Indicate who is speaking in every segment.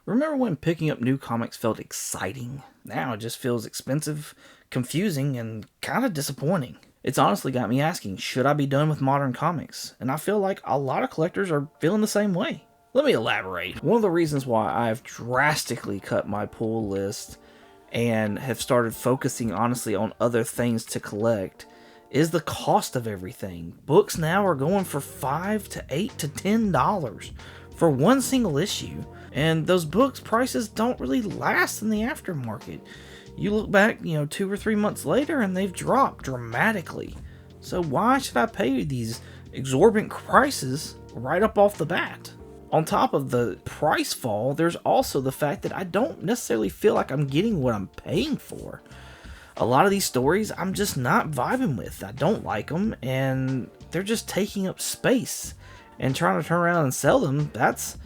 Speaker 1: Remember when picking up new comics felt exciting? Now it just feels expensive, confusing, and kind of disappointing. It's honestly got me asking, should I be done with modern comics? And I feel like a lot of collectors are feeling the same way. Let me elaborate. One of the reasons why I've drastically cut my pull list and have started focusing honestly on other things to collect is the cost of everything. Books now are going for $5 to $8 to $10 for one single issue, and those books prices don't really last in the aftermarket. You look back, 2 or 3 months later and they've dropped dramatically. So why should I pay these exorbitant prices right up off the bat? On top of the price fall, there's also the fact that I don't necessarily feel like I'm getting what I'm paying for. A lot of these stories I'm just not vibing with. I don't like them, and they're just taking up space. And trying to turn around and sell them, that's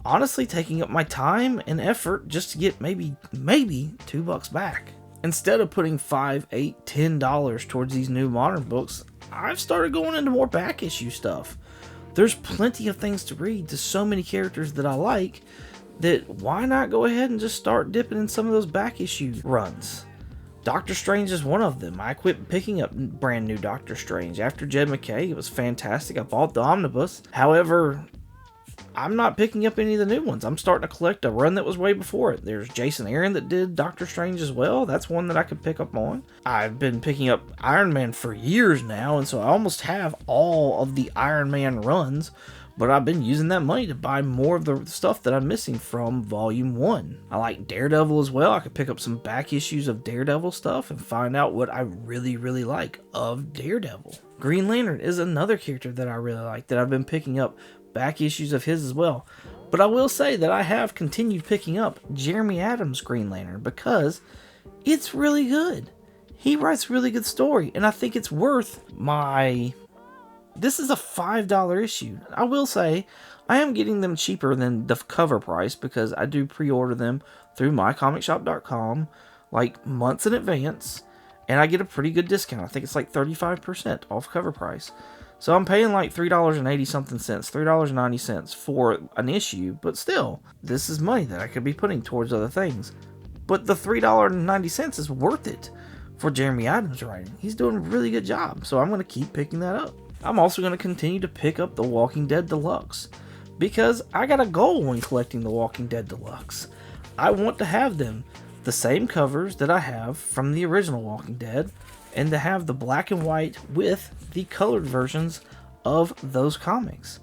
Speaker 1: honestly taking up my time and effort just to get maybe $2 back. Instead of putting $5, $8, $10 towards these new modern books, I've started going into more back issue stuff. There's plenty of things to read to so many characters that I like that why not go ahead and just start dipping in some of those back issue runs. Doctor Strange is one of them. I quit picking up brand new Doctor Strange. After Jed McKay, it was fantastic. I bought the omnibus. However, I'm not picking up any of the new ones. I'm starting to collect a run that was way before it. There's Jason Aaron that did Doctor Strange as well. That's one that I could pick up on. I've been picking up Iron Man for years now, and so I almost have all of the Iron Man runs, but I've been using that money to buy more of the stuff that I'm missing from Volume 1. I like Daredevil as well. I could pick up some back issues of Daredevil stuff and find out what I really, really like of Daredevil. Green Lantern is another character that I really like that I've been picking up back issues of his as well. But I will say that I have continued picking up Jeremy Adams' Green Lantern because it's really good. He writes really good story, and I think it's worth my... This is a $5 issue. I will say I am getting them cheaper than the cover price because I do pre-order them through mycomicshop.com like months in advance, and I get a pretty good discount. I think it's like 35% off cover price. So I'm paying like $3.80 something cents, $3.90 for an issue, but still, this is money that I could be putting towards other things. But the $3.90 is worth it for Jeremy Adams writing. He's doing a really good job, so I'm going to keep picking that up. I'm also going to continue to pick up The Walking Dead Deluxe because I got a goal when collecting The Walking Dead Deluxe. I want to have them the same covers that I have from the original Walking Dead, and to have the black and white with the colored versions of those comics.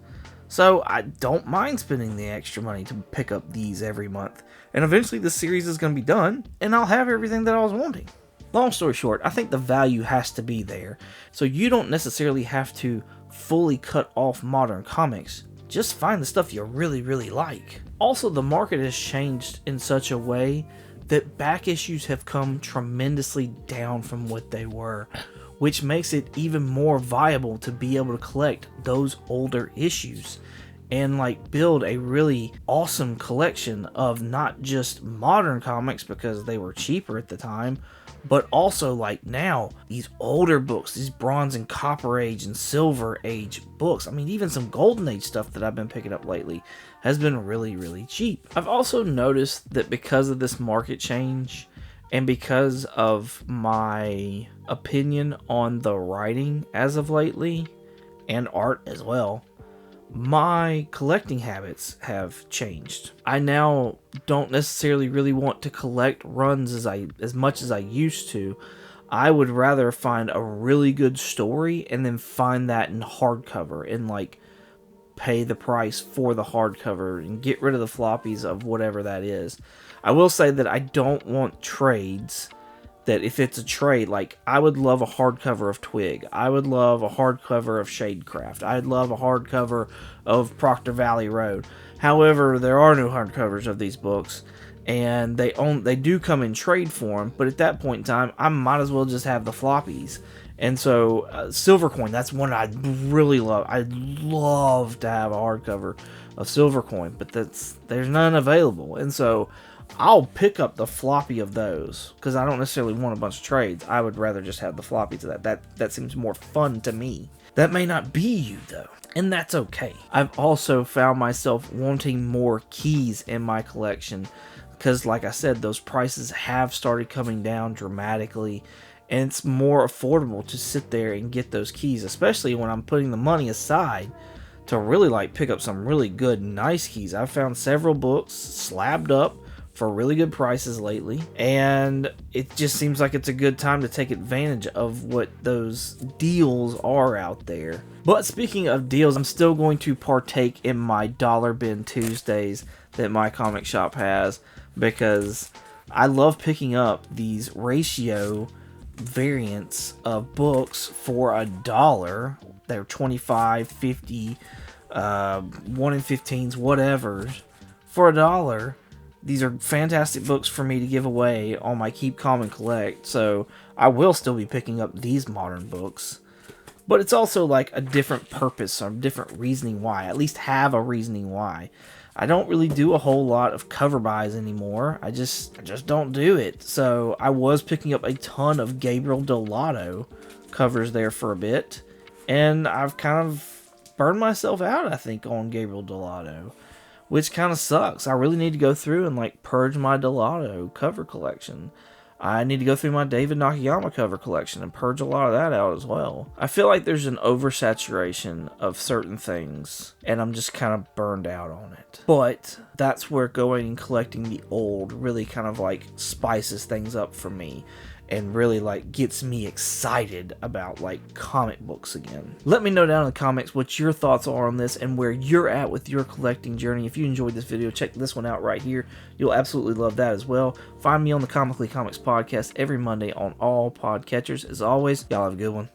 Speaker 1: So I don't mind spending the extra money to pick up these every month. And eventually the series is going to be done, and I'll have everything that I was wanting. Long story short, I think the value has to be there. So you don't necessarily have to fully cut off modern comics. Just find the stuff you really, really like. Also, the market has changed in such a way that back issues have come tremendously down from what they were, which makes it even more viable to be able to collect those older issues and like build a really awesome collection of not just modern comics because they were cheaper at the time, but also like now these older books, these Bronze and Copper Age and Silver Age books. I mean, even some Golden Age stuff that I've been picking up lately has been really, really cheap. I've also noticed that because of this market change and because of my opinion on the writing as of lately and art as well, my collecting habits have changed. I now don't necessarily really want to collect runs as much as I used to. I would rather find a really good story and then find that in hardcover and like pay the price for the hardcover and get rid of the floppies of whatever that is. I will say that I don't want trades. That if it's a trade, like I would love a hardcover of Twig. I would love a hardcover of Shadecraft. I'd love a hardcover of Proctor Valley Road. However, there are no hardcovers of these books, and they do come in trade form. But at that point in time, I might as well just have the floppies. And so, Silvercoin, that's one I really love. I'd love to have a hardcover of Silvercoin, but there's none available. And so, I'll pick up the floppy of those because I don't necessarily want a bunch of trades. I would rather just have the floppies of that. That seems more fun to me. That may not be you though, and that's okay. I've also found myself wanting more keys in my collection because, like I said, those prices have started coming down dramatically, and it's more affordable to sit there and get those keys, especially when I'm putting the money aside to really like pick up some really good, nice keys. I've found several books slabbed up for really good prices lately, and it just seems like it's a good time to take advantage of what those deals are out there. But speaking of deals, I'm still going to partake in my Dollar Bin Tuesdays that my comic shop has, because I love picking up these ratio variants of books for $1. They're 25, 50, 1 in 15s, whatever, for $1. These are fantastic books for me to give away on my Keep Calm and Collect, so I will still be picking up these modern books. But it's also like a different purpose or different reasoning why. At least have a reasoning why. I don't really do a whole lot of cover buys anymore. I just don't do it. So I was picking up a ton of Gabriel Delato covers there for a bit, and I've kind of burned myself out, I think, on Gabriel Delato, which kind of sucks. I really need to go through and like purge my Delato cover collection. I need to go through my David Nakayama cover collection and purge a lot of that out as well. I feel like there's an oversaturation of certain things, and I'm just kind of burned out on it. But that's where going and collecting the old really kind of like spices things up for me, and really like gets me excited about like comic books again. Let me know down in the comments what your thoughts are on this and where you're at with your collecting journey. If you enjoyed this video, check this one out right here. You'll absolutely love that as well. Find me on the Comically Comics podcast every Monday on all podcatchers. As always, y'all have a good one.